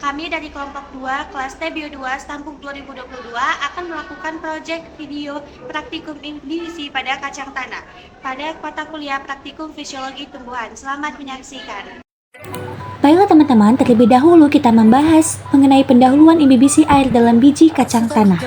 Kami dari kelompok 2 kelas T Bio 2 Stampung 2022 akan melakukan proyek video praktikum IMBIBISI pada kacang tanah pada mata kuliah praktikum fisiologi tumbuhan. Selamat menyaksikan. Baiklah teman-teman, terlebih dahulu kita membahas mengenai pendahuluan imbibisi air dalam biji kacang tanah.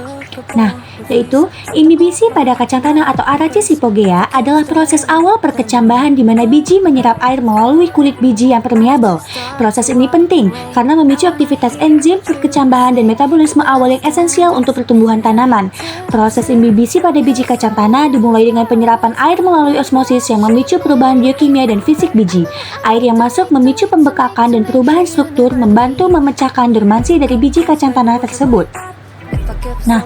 Nah, yaitu imbibisi pada kacang tanah atau Arachis hypogea adalah proses awal perkecambahan di mana biji menyerap air melalui kulit biji yang permeabel. Proses ini penting karena memicu aktivitas enzim perkecambahan dan metabolisme awal yang esensial untuk pertumbuhan tanaman. Proses imbibisi pada biji kacang tanah dimulai dengan penyerapan air melalui osmosis yang memicu perubahan biokimia dan fisik biji. Air yang masuk memicu pembekakan dan perubahan struktur, membantu memecahkan dormansi dari biji kacang tanah tersebut. Nah,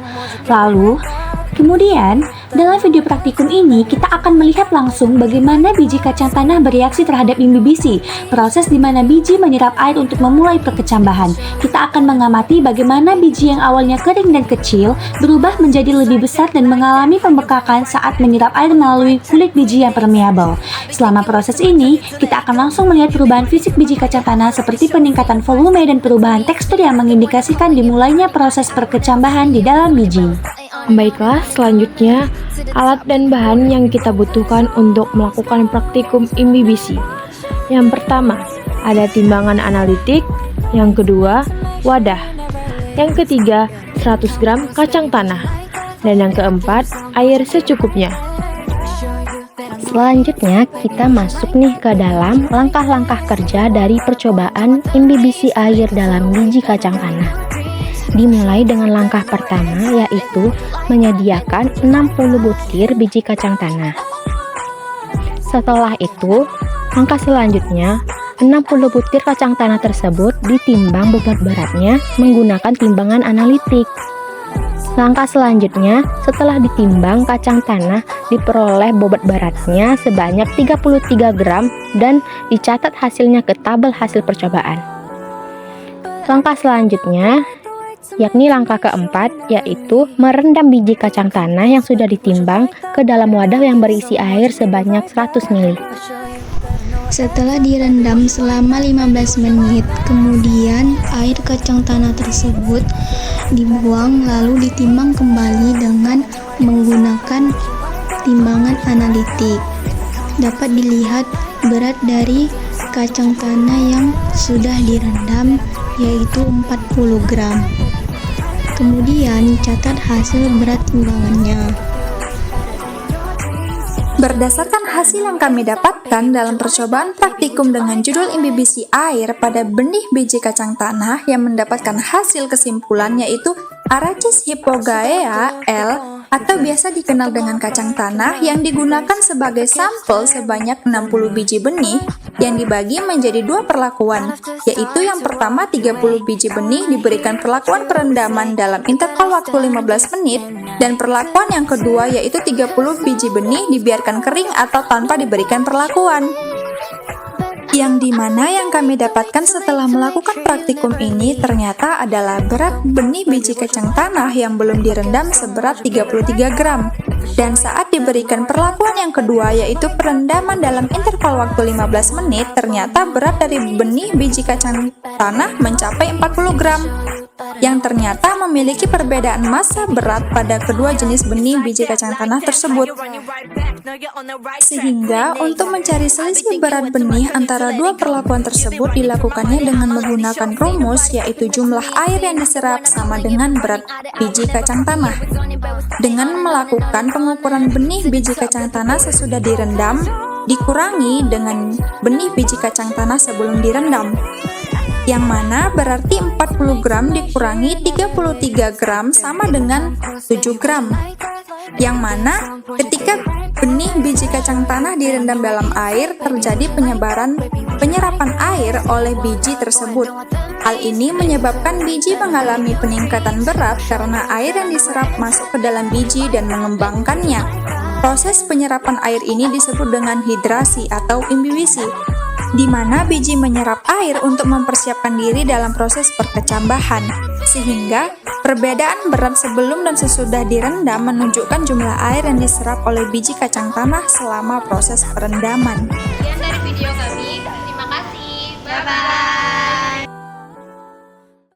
lalu kemudian dalam video praktikum ini kita akan melihat langsung bagaimana biji kacang tanah bereaksi terhadap imbibisi, proses di mana biji menyerap air untuk memulai perkecambahan. Kita akan mengamati bagaimana biji yang awalnya kering dan kecil berubah menjadi lebih besar dan mengalami pembekakan saat menyerap air melalui kulit biji yang permeabel. Selama proses ini, kita akan langsung melihat perubahan fisik biji kacang tanah seperti peningkatan volume dan perubahan tekstur yang mengindikasikan dimulainya proses perkecambahan di dalam biji. Baiklah, selanjutnya alat dan bahan yang kita butuhkan untuk melakukan praktikum imbibisi. Yang pertama, ada timbangan analitik. Yang kedua, wadah. Yang ketiga, 100 gram kacang tanah. Dan yang keempat, air secukupnya. Selanjutnya kita masuk nih ke dalam langkah-langkah kerja dari percobaan imbibisi air dalam biji kacang tanah. Dimulai dengan langkah pertama, yaitu menyediakan 60 butir biji kacang tanah. Setelah itu, langkah selanjutnya 60 butir kacang tanah tersebut ditimbang bobot beratnya menggunakan timbangan analitik. Langkah selanjutnya, setelah ditimbang kacang tanah diperoleh bobot beratnya sebanyak 33 gram dan dicatat hasilnya ke tabel hasil percobaan. Langkah selanjutnya yakni langkah keempat, yaitu merendam biji kacang tanah yang sudah ditimbang ke dalam wadah yang berisi air sebanyak 100 ml. Setelah direndam selama 15 menit, kemudian air kacang tanah tersebut dibuang lalu ditimbang kembali dengan menggunakan timbangan analitik. Dapat dilihat berat dari kacang tanah yang sudah direndam yaitu 40 gram. Kemudian catat hasil berat timbangannya. Berdasarkan hasil yang kami dapatkan dalam percobaan praktikum dengan judul imbibisi air pada benih biji kacang tanah yang mendapatkan hasil kesimpulan yaitu Arachis hypogea L atau biasa dikenal dengan kacang tanah yang digunakan sebagai sampel sebanyak 60 biji benih yang dibagi menjadi dua perlakuan, yaitu yang pertama 30 biji benih diberikan perlakuan perendaman dalam interval waktu 15 menit dan perlakuan yang kedua yaitu 30 biji benih dibiarkan kering atau tanpa diberikan perlakuan. Yang dimana yang kami dapatkan setelah melakukan praktikum ini ternyata adalah berat benih biji kacang tanah yang belum direndam seberat 33 gram. Dan saat diberikan perlakuan yang kedua yaitu perendaman dalam interval waktu 15 menit, ternyata berat dari benih biji kacang tanah mencapai 40 gram. Yang ternyata memiliki perbedaan massa berat pada kedua jenis benih biji kacang tanah tersebut. Sehingga untuk mencari selisih berat benih antara dua perlakuan tersebut dilakukannya dengan menggunakan rumus yaitu jumlah air yang diserap sama dengan berat biji kacang tanah. Dengan melakukan pengukuran benih biji kacang tanah sesudah direndam dikurangi dengan benih biji kacang tanah sebelum direndam. Yang mana berarti 40 gram dikurangi 33 gram sama dengan 7 gram. Yang mana ketika benih biji kacang tanah direndam dalam air, terjadi penyerapan air oleh biji tersebut. Hal ini menyebabkan biji mengalami peningkatan berat karena air yang diserap masuk ke dalam biji dan mengembangkannya. Proses penyerapan air ini disebut dengan hidrasi atau imbibisi, di mana biji menyerap air untuk mempersiapkan diri dalam proses perkecambahan, sehingga perbedaan berat sebelum dan sesudah direndam menunjukkan jumlah air yang diserap oleh biji kacang tanah selama proses perendaman. Sekian dari video kami.